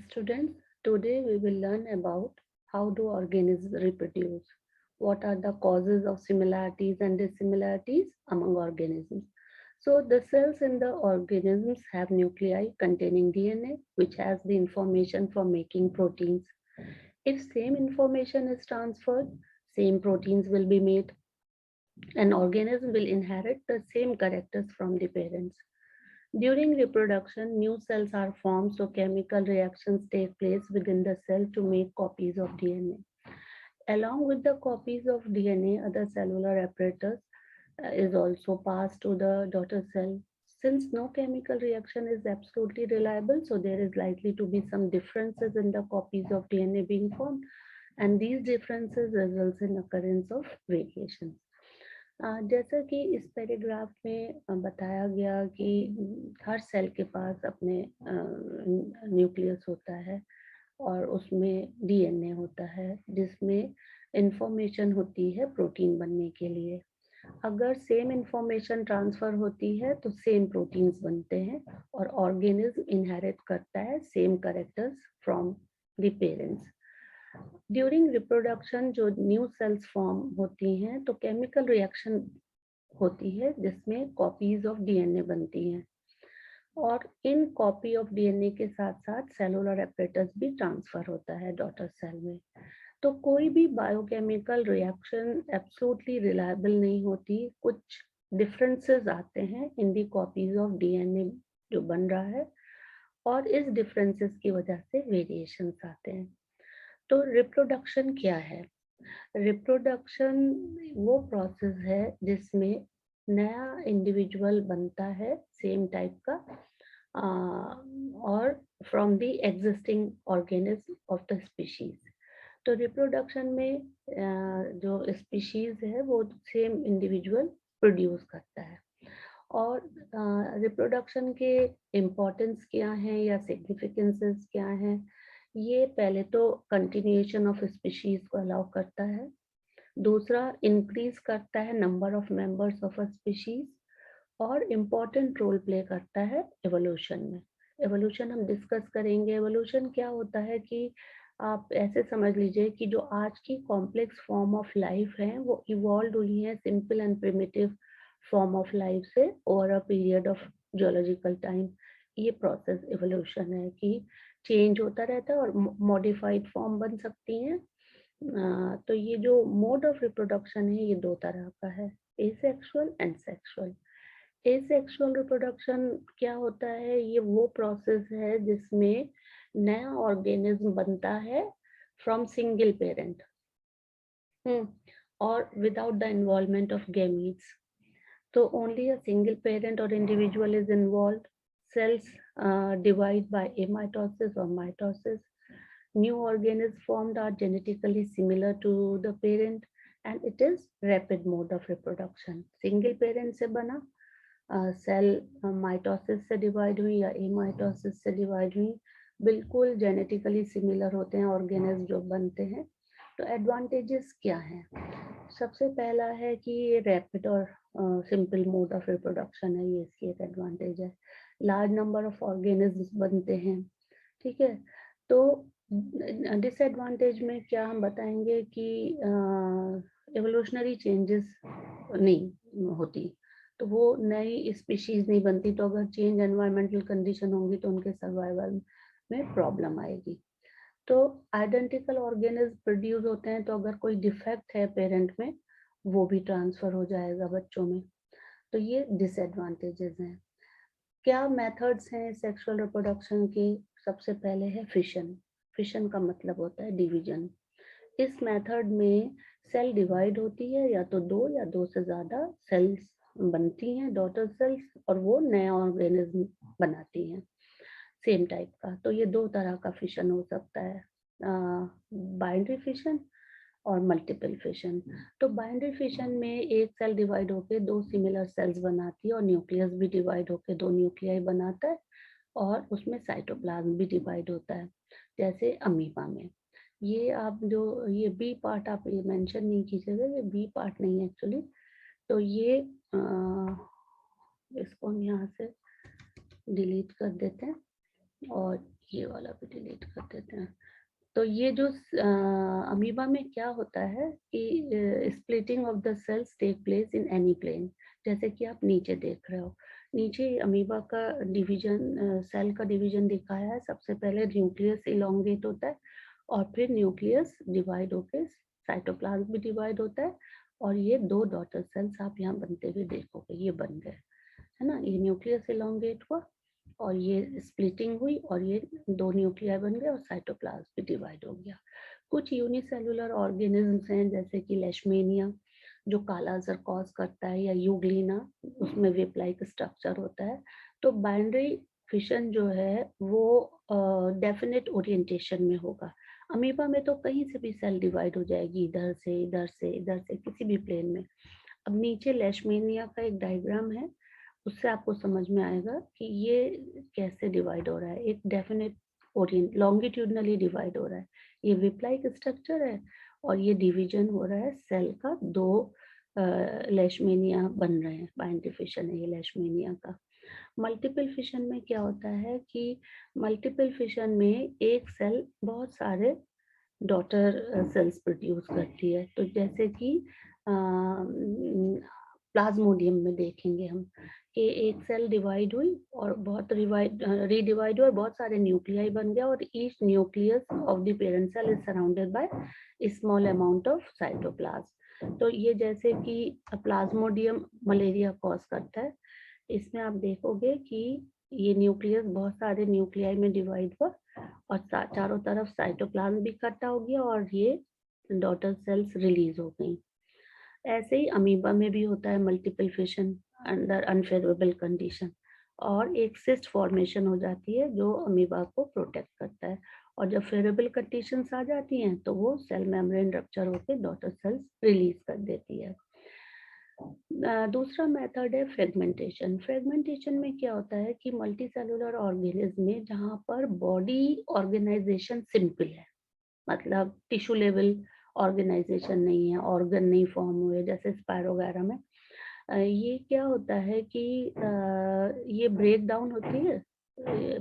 Students, today we will learn about how do organisms reproduce, what are the causes of similarities and dissimilarities among organisms. So the cells in the organisms have nuclei containing DNA, which has the information for making proteins. If same information is transferred, same proteins will be made. An organism will inherit the same characters from the parents. During reproduction, new cells are formed, so chemical reactions take place within the cell to make copies of DNA. Along with the copies of DNA, other cellular apparatus is also passed to the daughter cell. Since no chemical reaction is absolutely reliable, so there is likely to be some differences in the copies of DNA being formed, and these differences results in occurrence of variations. जैसा कि इस paragraph में बताया गया कि हर cell के पास अपने nucleus होता है और उसमें डीएनए होता है जिसमें इंफॉर्मेशन होती है प्रोटीन बनने के लिए। अगर सेम इंफॉर्मेशन ट्रांसफर होती है तो सेम प्रोटीन्स बनते हैं और ऑर्गेनिज्म इनहेरिट करता है same characters from the parents. During reproduction जो न्यू सेल्स फॉर्म होती हैं तो केमिकल रिएक्शन होती है जिसमें कॉपीज ऑफ डीएनए बनती हैं और इन कॉपी ऑफ डीएनए के साथ साथ सेलुलर एपरेटस भी ट्रांसफर होता है डॉटर सेल में। तो कोई भी बायोकेमिकल रिएक्शन एब्सोल्युटली रिलायबल नहीं होती, कुछ डिफरेंसेस आते हैं इन दी कॉपीज ऑफ डीएनए जो बन रहा है और इस डिफरेंसेस की वजह से वेरिएशंस आते हैं। तो रिप्रोडक्शन क्या है? रिप्रोडक्शन वो प्रोसेस है जिसमें नया इंडिविजुअल बनता है सेम टाइप का और from the existing organism of the species. तो रिप्रोडक्शन में जो स्पीशीज है वो सेम इंडिविजुअल प्रोड्यूस करता है और रिप्रोडक्शन के इम्पोर्टेंस क्या है या सिग्निफिकेंसेस क्या है, ये पहले तो कंटिन्यूएशन ऑफ स्पीशीज को अलाउ करता है, दूसरा इंक्रीज करता है number of members of a species और इम्पोर्टेंट रोल प्ले करता है एवोल्यूशन में। एवोल्यूशन हम डिस्कस करेंगे। एवोल्यूशन क्या होता है कि आप ऐसे समझ लीजिए कि जो आज की कॉम्प्लेक्स फॉर्म ऑफ लाइफ है वो इवॉल्व हुई है simple and primitive form of life से over a period of geological time. ये प्रोसेस एवोल्यूशन है कि चेंज होता रहता है और मॉडिफाइड फॉर्म बन सकती हैं। तो ये जो मोड ऑफ रिप्रोडक्शन है ये दो तरह का है, asexual and sexual. Asexual reproduction क्या होता है? ये वो प्रोसेस है जिसमें नया ऑर्गेनिज्म बनता है फ्रॉम सिंगल पेरेंट और without the involvement of gametes. तो only a single parent or individual is involved. Cells divide by amitosis or mitosis. New organisms formed are genetically similar to the parent and it is rapid mode of reproduction. Single parent से बना cell mitosis से divide हुई या amitosis से divide हुई, बिल्कुल genetically similar होते हैं ऑर्गेनिज्म जो बनते हैं। तो एडवांटेजेस क्या हैं? सबसे पहला है कि ये रैपिड और सिंपल मोड ऑफ रिप्रोडक्शन है, ये इसकी एक एडवांटेज है। लार्ज नंबर ऑफ ऑर्गेनिज्म बनते हैं, ठीक है। तो डिसएडवांटेज में क्या हम बताएंगे कि एवोल्यूशनरी चेंजेस नहीं होती, तो वो नई स्पीशीज नहीं बनती, तो अगर चेंज एनवायरमेंटल कंडीशन होंगी तो उनके सर्वाइवल में प्रॉब्लम आएगी। तो आइडेंटिकल ऑर्गेनिज्म प्रोड्यूस होते हैं तो अगर कोई डिफेक्ट है पेरेंट में वो भी ट्रांसफर हो जाएगा बच्चों में। तो ये डिसएडवांटेजेस हैं। क्या मेथड्स हैं सेक्सुअल रिप्रोडक्शन की? सबसे पहले है फिशन। फिशन का मतलब होता है डिवीजन। इस मेथड में सेल डिवाइड होती है, या तो दो या दो से ज्यादा सेल्स बनती हैं डॉटर सेल्स और वो नया ऑर्गेनिज्म बनाती हैं सेम टाइप का। तो ये दो तरह का फिशन हो सकता है, बाइनरी फिशन और मल्टीपल फिशन। तो बाइनरी फिशन में एक सेल डिवाइड होकर दो सिमिलर सेल्स बनाती है और न्यूक्लियस भी डिवाइड होकर दो न्यूक्लियाई बनाता है और उसमें साइटोप्लाज्म भी डिवाइड होता है, जैसे अमीबा में। ये आप जो ये बी पार्ट आप ये मेंशन नहीं कीजिएगा, ये बी पार्ट नहीं है एक्चुअली। तो ये इसको हम यहाँ से डिलीट कर देते हैं। और ये वाला भी डिलीट कर देते हैं। तो ये जो अमीबा में क्या होता है कि splitting of the cells take place in any plane. जैसे कि आप नीचे देख रहे हो, नीचे अमीबा का डिवीजन, सेल का डिवीजन दिखाया है। सबसे पहले न्यूक्लियस इलोंगेट होता है और फिर न्यूक्लियस डिवाइड होकर साइटोप्लाज्म भी डिवाइड होता है, और ये 2 डॉटर सेल्स आप यहाँ बनते हुए देखोगे, ये बन गए, है ना। ये न्यूक्लियस इलोंगेट हुआ और ये स्प्लिटिंग हुई और ये 2 न्यूक्लियाई बन गए और साइटोप्लाज्म भी डिवाइड हो गया। कुछ यूनिसेलुलर ऑर्गेनिजम्स हैं जैसे कि लेशमेनिया जो काला अजर कॉज करता है, या यूग्लिना, उसमें वेप लाइक स्ट्रक्चर होता है। तो बाइनरी फिशन जो है वो डेफिनेट ओरिएंटेशन में होगा। अमीबा में तो कहीं से भी सेल डिवाइड हो जाएगी, इधर से इधर से इधर से, किसी भी प्लेन में। अब नीचे लेशमेनिया का एक डायग्राम है, उससे आपको समझ में आएगा कि ये कैसे डिवाइड हो रहा है। एक डेफिनेट ओरिएंट लॉन्गिट्यूडनली डिवाइड हो रहा है, ये विप लाइक स्ट्रक्चर है, और ये डिवीजन हो रहा है सेल का, 2 लेशमेनिया बन रहे हैं। बाइनरी फिशन है ये लेशमेनिया का। मल्टीपल फिशन में क्या होता है कि मल्टीपल फिशन में एक सेल बहुत सारे डॉटर सेल्स प्रोड्यूस करती है। तो जैसे कि प्लाज्मोडियम में देखेंगे हम कि एक सेल डिवाइड हुई और बहुत रीडिवाइड हुई और बहुत सारे न्यूक्लियाई बन गया, और each nucleus of the parent cell is surrounded by small amount of cytoplasm. तो ये जैसे कि प्लाज्मोडियम मलेरिया कॉज करता है, इसमें आप देखोगे कि ये न्यूक्लियस बहुत सारे न्यूक्लियाई में डिवाइड हुआ और चारों तरफ साइटोप्लाज्म भी इकट्ठा हो गया और ये डॉटर सेल्स रिलीज हो गई। ऐसे ही अमीबा में भी होता है multiple fission under unfavourable condition, और एक सिस्ट फॉर्मेशन हो जाती है जो अमीबा को प्रोटेक्ट करता है। और जब फेवरेबल कंडीशंस आ जाती हैं तो वो सेल मेम्ब्रेन रप्चर होकर डॉटर सेल्स रिलीज कर देती है। दूसरा मेथड है फ्रेगमेंटेशन। फ्रेगमेंटेशन में क्या होता है कि मल्टी सेलुलर ऑर्गेनिज्म में जहाँ पर बॉडी ऑर्गेनाइजेशन सिंपल है, मतलब टिश्यू लेवल ऑर्गेनाइजेशन नहीं है, ऑर्गन नहीं फॉर्म हुए जैसे स्पायरोगायरा में, ये क्या होता है कि ये ब्रेक डाउन होती है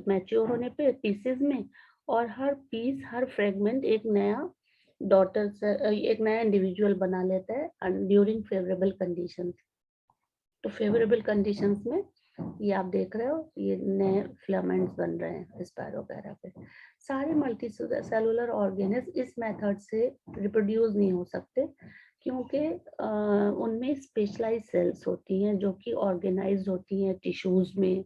मैच्योर होने पे पीसेस में, और हर पीस, हर फ्रेगमेंट एक नया डॉटर से एक नया इंडिविजुअल बना लेता है ड्यूरिंग फेवरेबल कंडीशंस। तो फेवरेबल कंडीशंस में ये आप देख रहे हो, ये नए फिलामेंट्स बन रहे हैं स्पायरोगायरा पे। सारे मल्टी सेलुलर ऑर्गेनिज्म इस मेथड से रिप्रोड्यूस नहीं हो सकते, क्योंकि उनमें स्पेशलाइज सेल्स होती हैं जो कि ऑर्गेनाइज्ड होती हैं टिश्यूज में,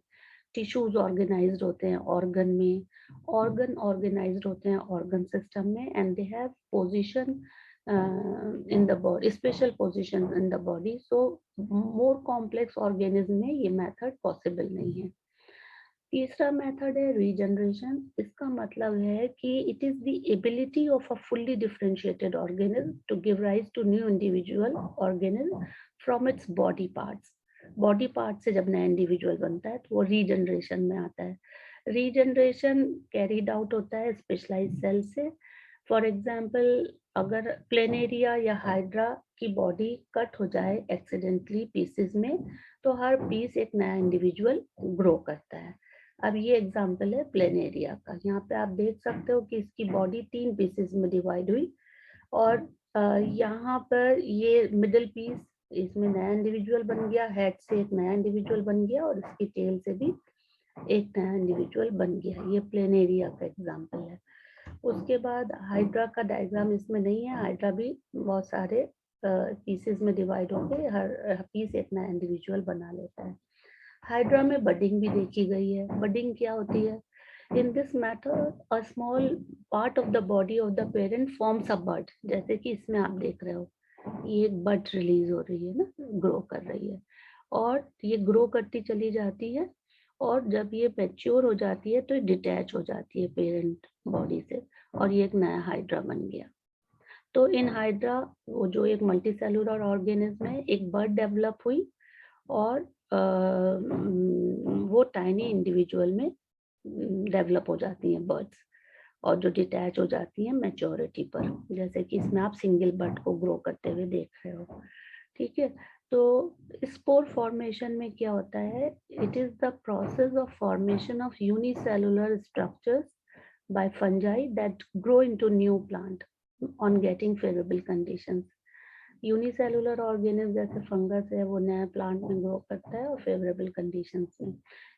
टिश्यूज ऑर्गेनाइज्ड होते हैं ऑर्गन में, ऑर्गन ऑर्गेनाइज्ड होते हैं ऑर्गन सिस्टम में, and they have position in the body, special position in the body. So more complex organism में ये मेथड पॉसिबल नहीं है। तीसरा मेथड है रीजनरेशन। इसका मतलब है कि it is the ability of a fully differentiated organism to give rise to new individual organism from its body parts. Body part से जब नया इंडिविजुअल बनता है तो वो रीजनरेशन में आता है। रीजनरेशन कैरीड आउट होता है स्पेशलाइज सेल से। फॉर एग्जाम्पल, अगर प्लेनेरिया या हाइड्रा की बॉडी कट हो जाए एक्सीडेंटली पीसेस में, तो हर पीस एक नया इंडिविजुअल ग्रो करता है। अब ये एग्जाम्पल है प्लेनेरिया का। यहाँ पे आप देख सकते हो कि इसकी बॉडी 3 पीसेस में डिवाइड हुई, और यहाँ पर ये मिडिल पीस, इसमें नया इंडिविजुअल बन गया, हेड से एक नया इंडिविजुअल बन गया, और इसकी टेल से भी एक नया इंडिविजुअल बन गया। ये प्लेनेरिया का एग्जाम्पल है। उसके बाद हाइड्रा का डायग्राम इसमें नहीं है। हाइड्रा भी बहुत सारे पीसेस में डिवाइड होकर हर पीस एक नया इंडिविजुअल बना लेता है। हाइड्रा में बडिंग भी देखी गई है। बडिंग क्या होती है? In this method a small part of the body of the parent forms a bud. जैसे कि इसमें आप देख रहे हो, ये एक बड रिलीज हो रही है ना, ग्रो कर रही है, और ये ग्रो करती चली जाती है, और जब ये मैच्योर हो जाती है तो ये डिटैच हो जाती है पेरेंट बॉडी से, और ये एक नया हाइड्रा बन गया। तो इन हाइड्रा, वो जो एक मल्टी सेलुलर ऑर्गेनिज्म है, एक बर्ड डेवलप हुई, और वो टाइनी इंडिविजुअल में डेवलप हो जाती हैं बर्ड्स, और जो डिटैच हो जाती हैं मैच्योरिटी पर, जैसे कि इसमें आप सिंगल बर्ड को ग्रो करते हुए देख रहे हो। ठीक है, तो स्पोर फॉर्मेशन में क्या होता है? It is the process of formation of unicellular structures by fungi that grow into new plant on getting favorable conditions. Unicellular organism जैसे फंगस है वो नए प्लांट में ग्रो करता है और फेवरेबल कंडीशंस में।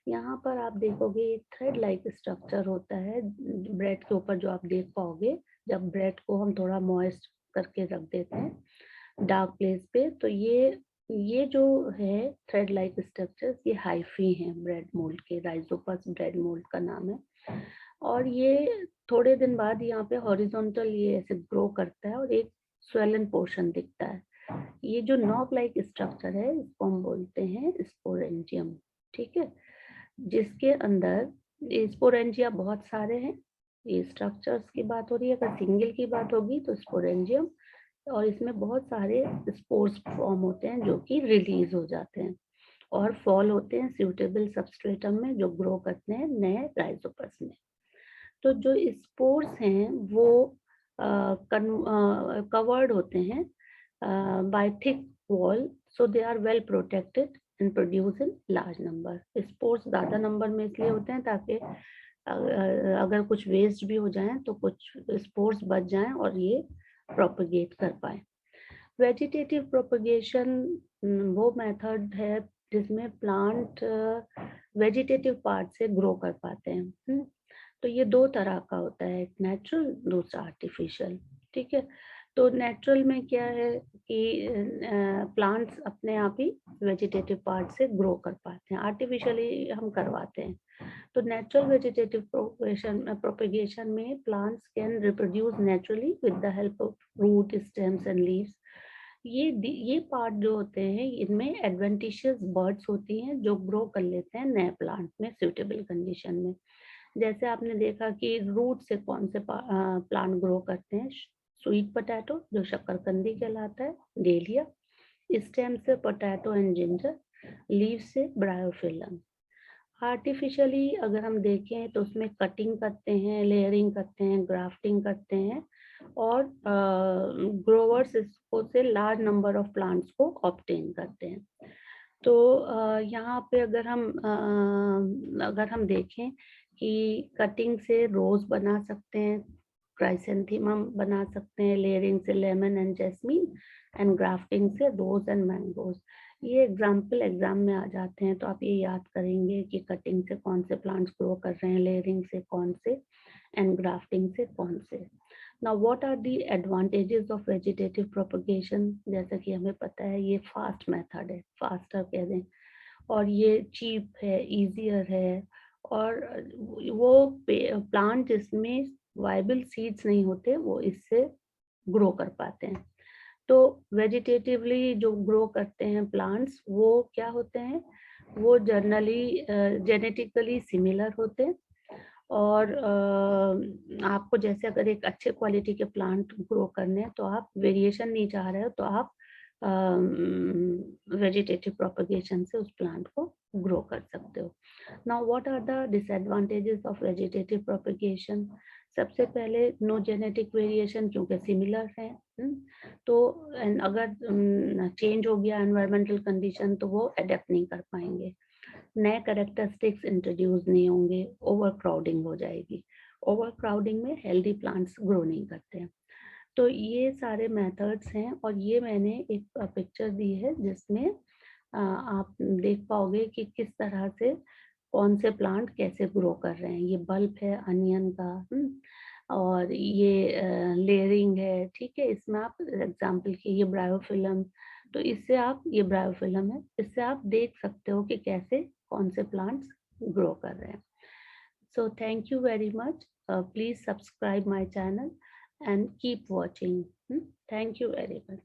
यहाँ पर आप देखोगे एक थ्रेड लाइक स्ट्रक्चर होता है ब्रेड के ऊपर, जो आप देख पाओगे जब ब्रेड को हम थोड़ा मॉइस्ट करके रख देते हैं डार्क प्लेस पे, तो ये जो है थ्रेड लाइक स्ट्रक्चर्स, ये हाइफी हैं ब्रेड मोल्ड के, राइजोपस ब्रेड मोल्ड का नाम है। और ये थोड़े दिन बाद यहाँ पे हॉरिजॉन्टल ये ऐसे ग्रो करता है और एक स्वेलन पोर्शन दिखता है। ये जो नॉब लाइक स्ट्रक्चर है इसको हम बोलते हैं स्पोरेंजियम, ठीक है, जिसके अंदर स्पोरेंजिया बहुत सारे हैं। ये स्ट्रक्चर्स की बात हो रही है, अगर सिंगल की बात होगी तो स्पोरेंजियम, और इसमें बहुत सारे स्पोर्स फॉर्म होते हैं जो कि रिलीज हो जाते हैं और फॉल होते हैं सूटेबल सबस्ट्रेटम में, जो ग्रो करते हैं नए राइजोपस में। तो जो स्पोर्स हैं वो कवर्ड होते हैं by thick wall, so they are well protected and produce in large number. Spores ज़्यादा नंबर में इसलिए होते हैं ताकि अगर कुछ वेस्ट भी हो जाए तो कुछ स्पोर्स बच जाएं और ये प्रोपगेट कर पाए। वेजिटेटिव प्रोपगेशन वो मेथड है जिसमें प्लांट वेजिटेटिव पार्ट से ग्रो कर पाते हैं। तो ये दो तरह का होता है, एक नेचुरल दूसरा आर्टिफिशियल, ठीक है। तो नेचुरल में क्या है कि प्लांट्स अपने आप ही वेजिटेटिव पार्ट से ग्रो कर पाते हैं, आर्टिफिशियली हम करवाते हैं। तो नेचुरल वेजिटेटिव प्रोपेगेशन में plants can reproduce naturally with the help of root, stems and leaves. ये पार्ट जो होते हैं इनमें एडवेंटिशियस बर्ड्स होती हैं जो ग्रो कर लेते हैं नए प्लांट में सूटेबल कंडीशन में। जैसे आपने देखा कि रूट से कौन से प्लांट ग्रो करते हैं, स्वीट पोटैटो जो शक्करकंदी कहलाता है, डेलिया, स्टेम से पोटैटो एंड जिंजर, लीव से ब्रायोफिलम। आर्टिफिशियली अगर हम देखें तो उसमें कटिंग करते हैं, लेयरिंग करते हैं, ग्राफ्टिंग करते हैं और ग्रोवर्स इसको से लार्ज नंबर ऑफ प्लांट्स को ऑब्टेन करते हैं। तो यहाँ पे अगर हम देखें कि कटिंग से रोज बना सकते हैं, क्राइसेंथेमम बना सकते हैं, लेयरिंग से lemon and jasmine, and grafting से रोज एंड मैंगोज। ये एग्जाम में आ जाते हैं, तो आप ये याद करेंगे कि कटिंग से कौन से प्लांट्स ग्रो कर रहे हैं, लेयरिंग से कौन से, एंड ग्राफ्टिंग से कौन से। Now what are the advantages of vegetative propagation? जैसा कि हमें पता है ये फास्ट मेथड है, फास्टर कह दें, और ये चीप है, इजियर है, और वो प्लांट जिसमें वायबल सीड्स नहीं होते वो इससे ग्रो कर पाते हैं। तो वेजिटेटिवली जो ग्रो करते हैं प्लांट्स वो क्या होते हैं, वो जनरली जेनेटिकली सिमिलर होते हैं, और आपको जैसे अगर एक अच्छे क्वालिटी के प्लांट ग्रो करने हैं तो आप वेरिएशन नहीं चाह रहे हो तो आप वेजिटेटिव प्रोपगेशन से उस प्लांट को ग्रो कर सकते हो। Now what are the disadvantages of vegetative propagation? सबसे पहले नो जेनेटिक वेरिएशन, क्योंकि सिमिलर है। तो अगर चेंज हो गया एनवायरमेंटल कंडीशन तो वो अडेप्ट नहीं कर पाएंगे, नए कैरेक्टरिस्टिक्स इंट्रोड्यूस नहीं होंगे, ओवर क्राउडिंग हो जाएगी। ओवर क्राउडिंग में हेल्दी प्लांट्स ग्रो नहीं करते हैं। तो ये सारे मेथड्स हैं, और ये मैंने एक पिक्चर दी है जिसमें आप देख पाओगे कि किस तरह से कौन से प्लांट कैसे ग्रो कर रहे हैं। ये बल्ब है अनियन का, और ये लेयरिंग है, ठीक है। इसमें आप एग्जाम्पल की ये ब्रायोफिलम, तो इससे आप, ये ब्रायोफिलम है, इससे आप देख सकते हो कि कैसे कौन से प्लांट्स ग्रो कर रहे हैं। So thank you very much, please subscribe my channel and keep watching. Thank you very much.